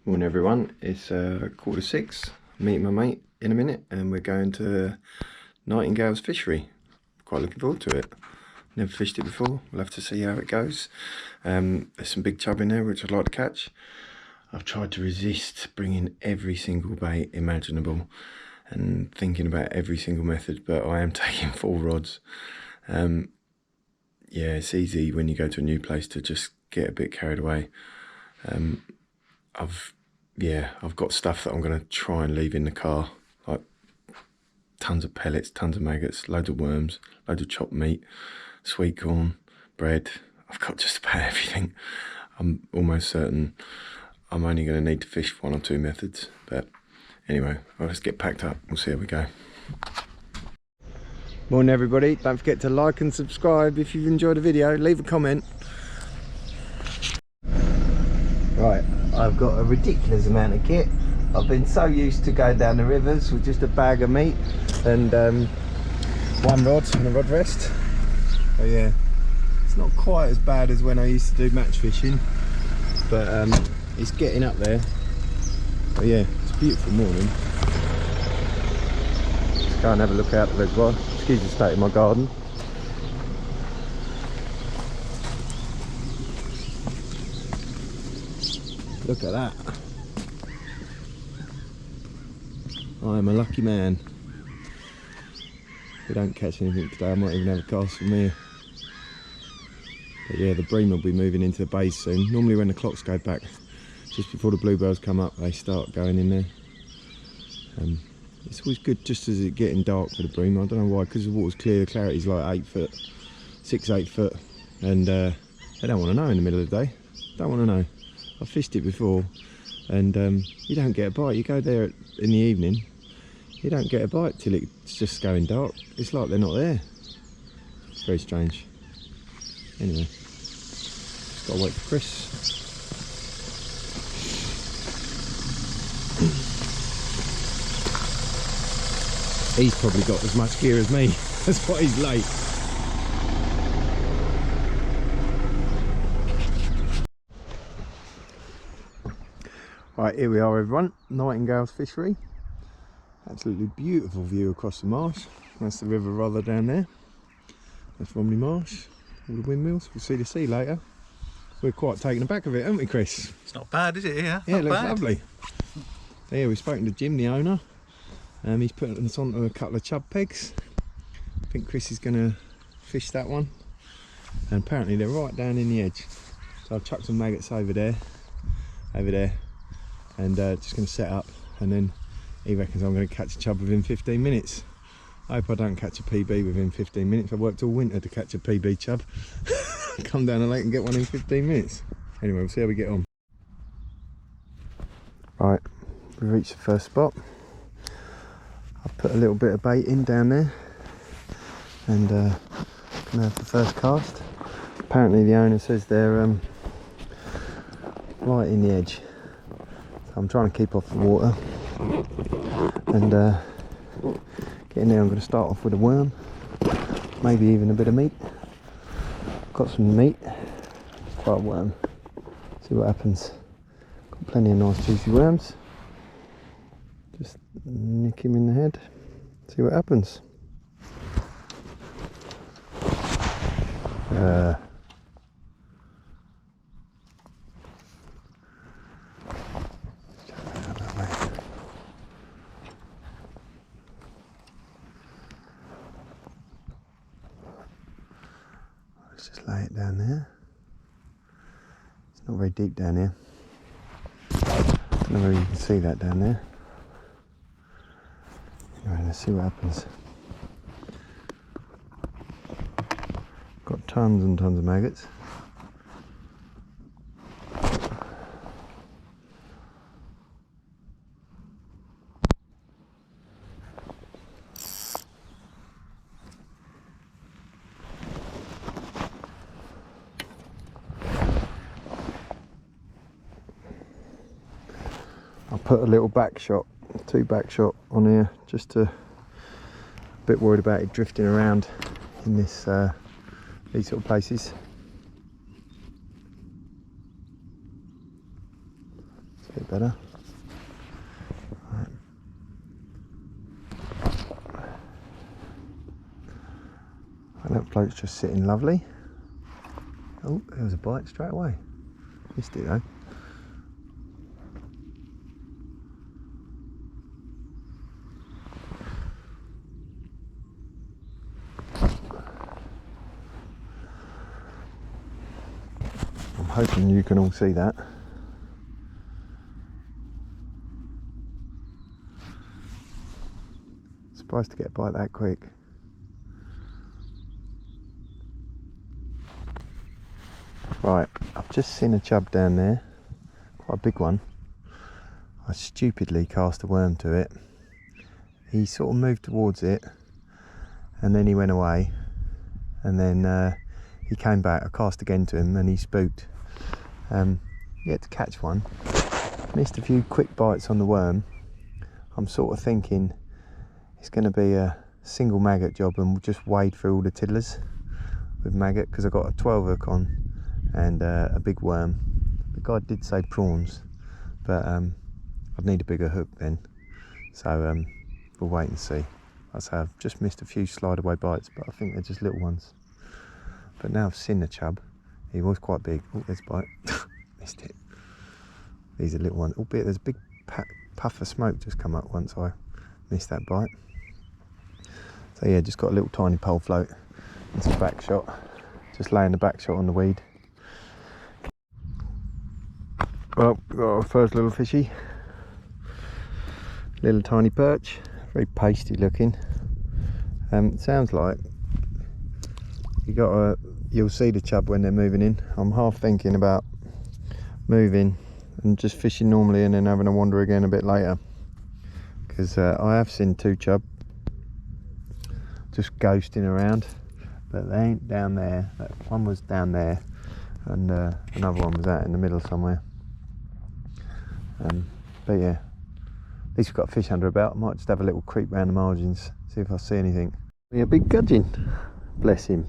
Morning everyone, it's 6:15. I'm meeting my mate in a minute and we're going to Knightingales fishery. Quite looking forward to it. Never fished it before, we'll have to see how it goes. There's some big chub in there which I'd like to catch. I've tried to resist bringing every single bait imaginable and thinking about every single method, but I am taking 4 rods. Yeah, it's easy when you go to a new place to just get a bit carried away. I've got stuff that I'm going to try and leave in the car, like tons of pellets, tons of maggots, loads of worms, loads of chopped meat, sweet corn, bread. I've got just about everything. I'm almost certain I'm only going to need to fish 1 or 2 methods, but anyway, I'll just get packed up. We'll see how we go. Morning everybody, don't forget to like and subscribe if you've enjoyed the video. Leave a comment. Right, I've got a ridiculous amount of kit. I've been so used to going down the rivers with just a bag of meat and 1 rod and a rod rest. So yeah, it's not quite as bad as when I used to do match fishing, but it's getting up there. But yeah, it's a beautiful morning. Let's go and have a look out the reservoir. Excuse the state of my garden. Look at that. I am a lucky man. If we don't catch anything today, I might even have a cast from here. But yeah, the bream will be moving into the bays soon. Normally when the clocks go back, just before the bluebells come up, they start going in there. It's always good just as it's getting dark for the bream. I don't know why, because the water's clear, the clarity's like 8 foot, 6-8 foot, and they don't want to know in the middle of the day. Don't want to know. I've fished it before and you don't get a bite. You go there in the evening, you don't get a bite till it's just going dark. It's like they're not there. It's very strange. Anyway, just gotta wait for Chris. He's probably got as much gear as me. That's why he's late. Right, here we are everyone, Knightingales fishery. Absolutely beautiful view across the marsh. That's the river Rother down there. That's Romney Marsh, all the windmills. We'll see the sea later. We're quite taken aback of it, haven't we, Chris? It's not bad, is it? Yeah, it looks lovely. So yeah, we've spoken to Jim, the owner. He's putting us onto a couple of chub pegs. I think Chris is going to fish that one. And apparently they're right down in the edge. So I've chucked some maggots over there, and just going to set up, and then he reckons I'm going to catch a chub within 15 minutes. I hope I don't catch a PB within 15 minutes. I've worked all winter to catch a PB chub. Come down the lake and get one in 15 minutes. Anyway, we'll see how we get on. Right, we've reached the first spot. I've put a little bit of bait in down there and gonna have the first cast. Apparently the owner says they're right in the edge. I'm trying to keep off the water and get in there. I'm going to start off with a worm, maybe even a bit of meat. Got some meat, try a worm, see what happens. Got plenty of nice juicy worms. Just nick him in the head, see what happens. Let's just lay it down there. It's not very deep down here. Don't know whether you can see that down there. Anyway, let's see what happens. Got tons and tons of maggots. I'll put a little back shot, 2 back shot on here, just to, a bit worried about it drifting around in this these sort of places. bit better. Right. And that float's just sitting lovely. Oh, there was a bite straight away. Missed it though. I'm hoping you can all see that. Surprised to get a bite that quick. Right, I've just seen a chub down there, quite a big one. I stupidly cast a worm to it. He sort of moved towards it and then he went away, and then he came back. I cast again to him and he spooked. Yet to catch one. Missed a few quick bites on the worm. I'm sort of thinking it's going to be a single maggot job and we'll just wade through all the tiddlers with maggot, because I've got a 12 hook on and a big worm. The guy did say prawns, but I'd need a bigger hook then, so we'll wait and see. I'd say I've just missed a few slide away bites, but I think they're just little ones. But now I've seen the chub, he was quite big. Oh, there's a bite. Missed it. These are little ones, albeit there's a big puff of smoke just come up once I missed that bite. So yeah, just got a little tiny pole float and some back shot, just laying the back shot on the weed. Well, we've got our first little fishy, little tiny perch, very pasty looking. Sounds like you'll see the chub when they're moving in. I'm half thinking about moving and just fishing normally and then having a wander again a bit later, because I have seen two chub just ghosting around, but they ain't down there. That one was down there and another one was out in the middle somewhere. But yeah, at least we've got a fish under about. I might just have a little creep round the margins, see if I see anything. Yeah, big gudgeon, bless him.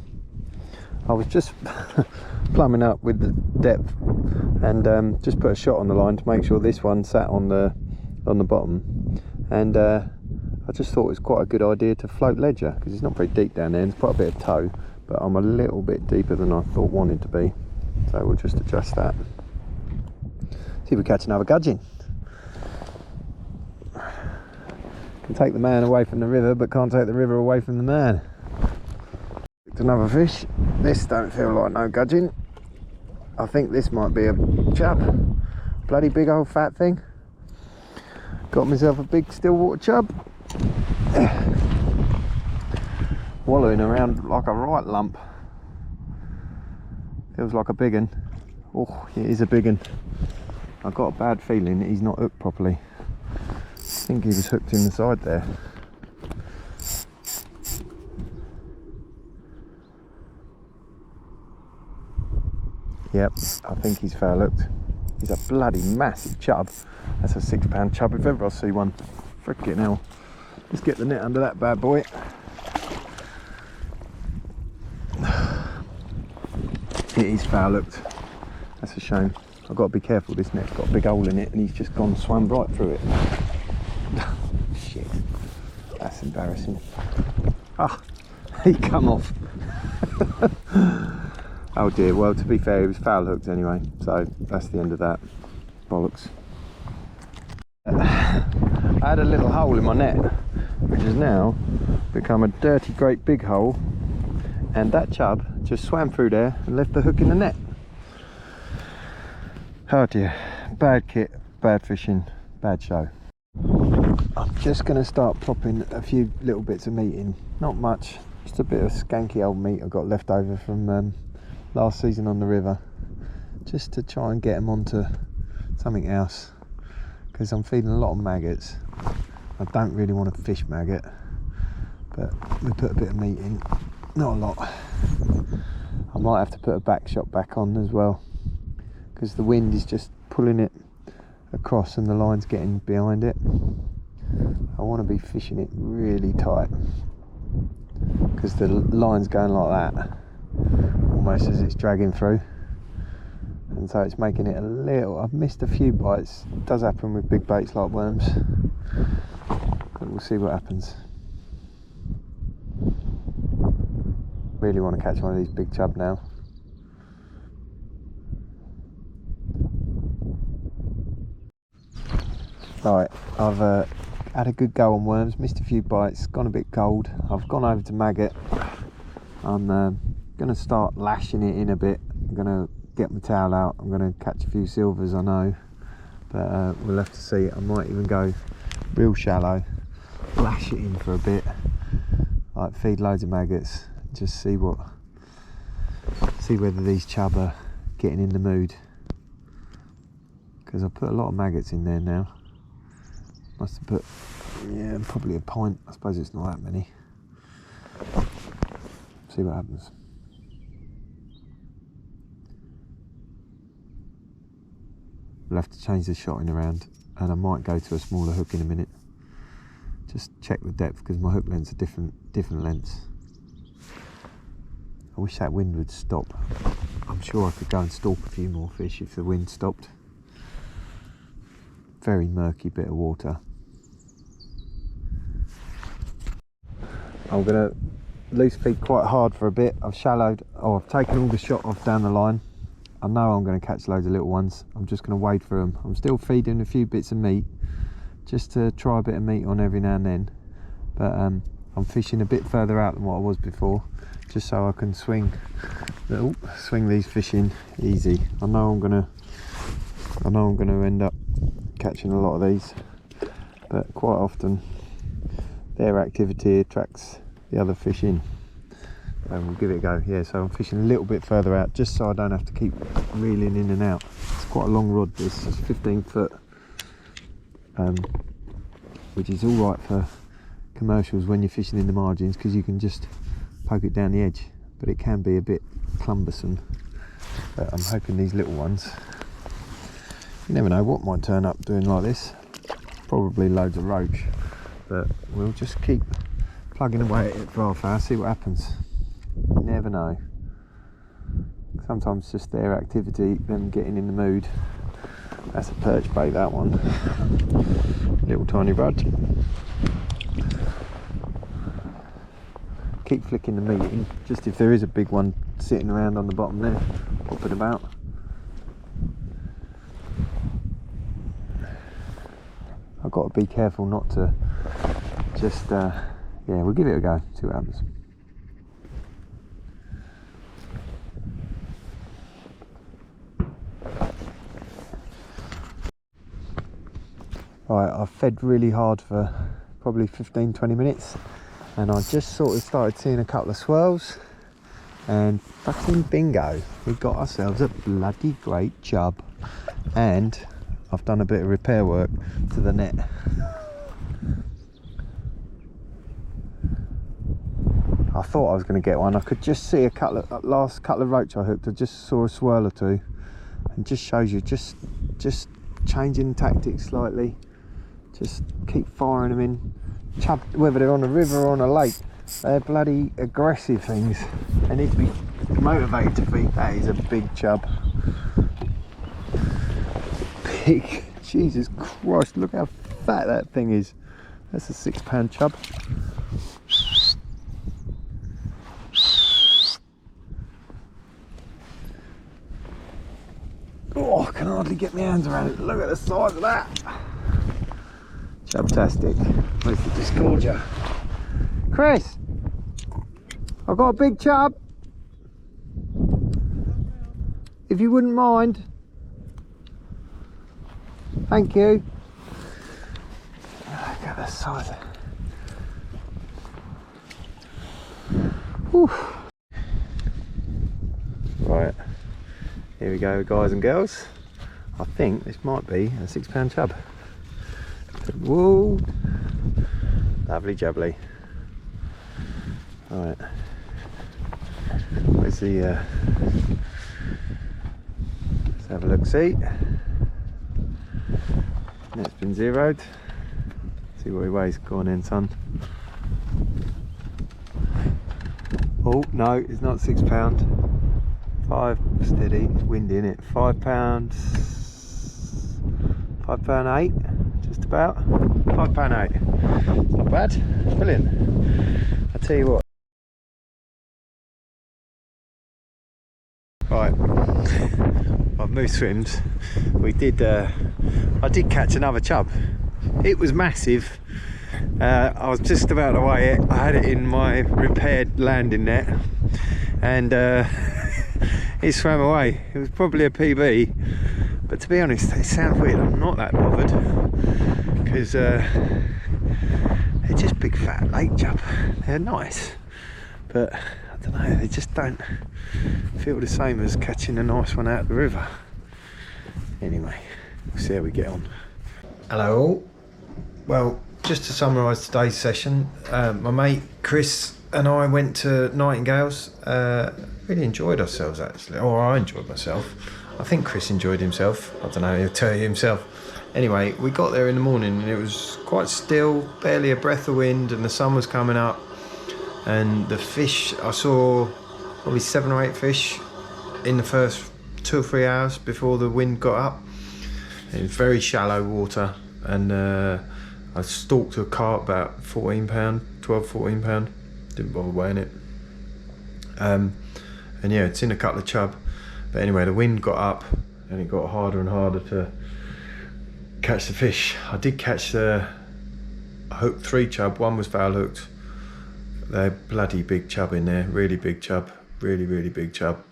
I was just plumbing up with the depth and just put a shot on the line to make sure this one sat on the bottom, and I just thought it was quite a good idea to float ledger, because it's not very deep down there and it's quite a bit of tow, but I'm a little bit deeper than I thought wanted to be, so we'll just adjust that. See if we catch another gudgeon. Can take the man away from the river, but can't take the river away from the man. Picked another fish. This don't feel like no gudgeon. I think this might be a chub. Bloody big old fat thing. Got myself a big stillwater chub. Wallowing around like a right lump. Feels like a big un. Oh, it is a big un. I've got a bad feeling that he's not hooked properly. I think he was hooked in the side there. Yep, I think he's foul hooked. He's a bloody massive chub. That's a 6 pound chub if ever I see one. Frickin' hell. Let's get the net under that bad boy. It is foul hooked. That's a shame. I've got to be careful, this net's got a big hole in it and he's just swam right through it. Shit. That's embarrassing. Ah, he come off. Oh dear, well to be fair, he was foul hooked anyway, so that's the end of that. Bollocks. I had a little hole in my net, which has now become a dirty great big hole, and that chub just swam through there and left the hook in the net. Oh dear, bad kit, bad fishing, bad show. I'm just going to start popping a few little bits of meat in, not much, just a bit of skanky old meat I've got left over from last season on the river, just to try and get them onto something else, because I'm feeding a lot of maggots. I don't really want to fish maggot, but we put a bit of meat in, not a lot. I might have to put a back shot back on as well, because the wind is just pulling it across and the line's getting behind it. I want to be fishing it really tight, because the line's going like that almost as it's dragging through, and so it's making it a little. I've missed a few bites. It does happen with big baits like worms, but we'll see what happens. Really want to catch one of these big chub now. Right, I've had a good go on worms, missed a few bites, gone a bit cold. I've gone over to maggot. I'm going to start lashing it in a bit. I'm going to get my towel out. I'm going to catch a few silvers, I know, but we'll have to see. I might even go real shallow, lash it in for a bit, like feed loads of maggots, just see whether these chub are getting in the mood, because I put a lot of maggots in there now. Must have put, yeah, probably a pint. I suppose it's not that many. See what happens. We'll have to change the shotting around, and I might go to a smaller hook in a minute. Just check the depth, because my hook lengths are different lengths. I wish that wind would stop. I'm sure I could go and stalk a few more fish if the wind stopped. Very murky bit of water. I'm going to loose feed quite hard for a bit. I've shallowed, I've taken all the shot off down the line. I know I'm going to catch loads of little ones. I'm just going to wade through them. I'm still feeding a few bits of meat, just to try a bit of meat on every now and then. But I'm fishing a bit further out than what I was before, just so I can swing these fish in easy. I know I'm going to end up catching a lot of these, but quite often their activity attracts the other fish in, and we'll give it a go. Yeah, so I'm fishing a little bit further out, just so I don't have to keep reeling in and out. It's quite a long rod, this. It's 15 foot, which is all right for commercials when you're fishing in the margins, because you can just poke it down the edge, but it can be a bit cumbersome. But I'm hoping these little ones, you never know what might turn up doing like this. Probably loads of roach, but we'll just keep plugging away at it for half hour, see what happens. You never know. Sometimes just their activity, them getting in the mood. That's a perch bait, that one. Little tiny rod. Keep flicking the meat in, just if there is a big one sitting around on the bottom there, pop it about. I've got to be careful not to just, yeah, we'll give it a go, see what happens. Right, I've fed really hard for probably 15-20 minutes, and I just sort of started seeing a couple of swirls, and fucking bingo, we got ourselves a bloody great chub. And I've done a bit of repair work to the net. I thought I was going to get one. I could just see last couple of roach I hooked. I just saw a swirl or two, and just shows you just changing tactics slightly. Just keep firing them in. Chub, whether they're on a river or on a lake, they're bloody aggressive things. They need to be motivated to feed. That is a big chub. Big. Jesus Christ, look how fat that thing is. That's a 6 pound chub. Oh, I can hardly get my hands around it. Look at the size of that. Chubtastic. Where's the disgorger? Chris, I've got a big chub. If you wouldn't mind. Thank you. Look at the size. Whew. Right, here we go, guys and girls. I think this might be a 6 pound chub. Whoa, lovely jubbly. All right, where's the let's have a look, see. Net's been zeroed. See what he weighs. Go on in, son. Oh no, it's not 6 pound. 5 steady, it's windy in it. £5, £5.8, just about. £5.8. Not bad, brilliant. I tell you what. Right, I've moved swims. We did. I did catch another chub. It was massive. I was just about to weigh it. I had it in my repaired landing net, and it swam away. It was probably a PB, but to be honest, it sounds weird. I'm not that bothered because they're just big fat lake chub. They're nice, but I don't know. They just don't feel the same as catching a nice one out of the river. Anyway, we'll see how we get on. Hello all. Well, just to summarise today's session, my mate Chris and I went to Nightingales. Really enjoyed ourselves actually, or I enjoyed myself. I think Chris enjoyed himself. I don't know, he'll tell you himself. Anyway, we got there in the morning and it was quite still, barely a breath of wind, and the sun was coming up. And the fish, I saw probably 7 or 8 fish in the first 2 or 3 hours before the wind got up. It was very shallow water, and I stalked a carp about £14, 12, £14. Didn't bother weighing it. And yeah, it's in a couple of chub. But anyway, the wind got up and it got harder and harder to catch the fish. I did catch I hooked 3 chub, one was foul hooked. They're bloody big chub in there, really big chub, really, really big chub.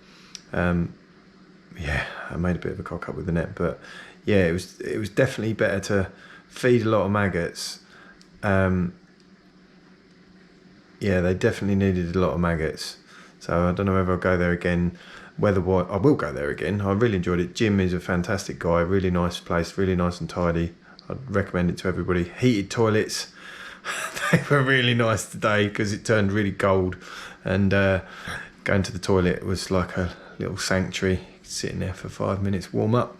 Yeah, I made a bit of a cock up with the net, but yeah, it was definitely better to feed a lot of maggots. Yeah, they definitely needed a lot of maggots. So I don't know whether I'll go there again. Weather-wise, I will go there again. I really enjoyed it. Jim is a fantastic guy, really nice place, really nice and tidy. I'd recommend it to everybody. Heated toilets. They were really nice today because it turned really cold, and going to the toilet was like a little sanctuary, sitting there for 5 minutes, warm up.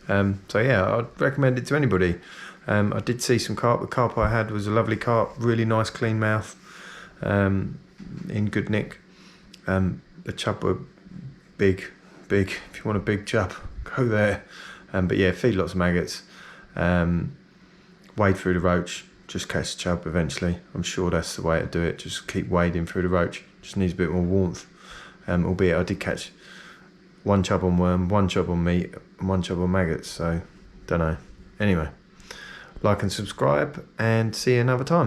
So yeah, I'd recommend it to anybody. I did see some carp. The carp I had was a lovely carp, really nice clean mouth, in good nick. The chub were big. If you want a big chub, go there. But yeah, feed lots of maggots, wade through the roach, just catch the chub eventually. I'm sure that's the way to do it. Just keep wading through the roach. Just needs a bit more warmth. Albeit I did catch 1 chub on worm, 1 chub on meat, and 1 chub on maggots. So don't know. Anyway, like and subscribe, and see you another time.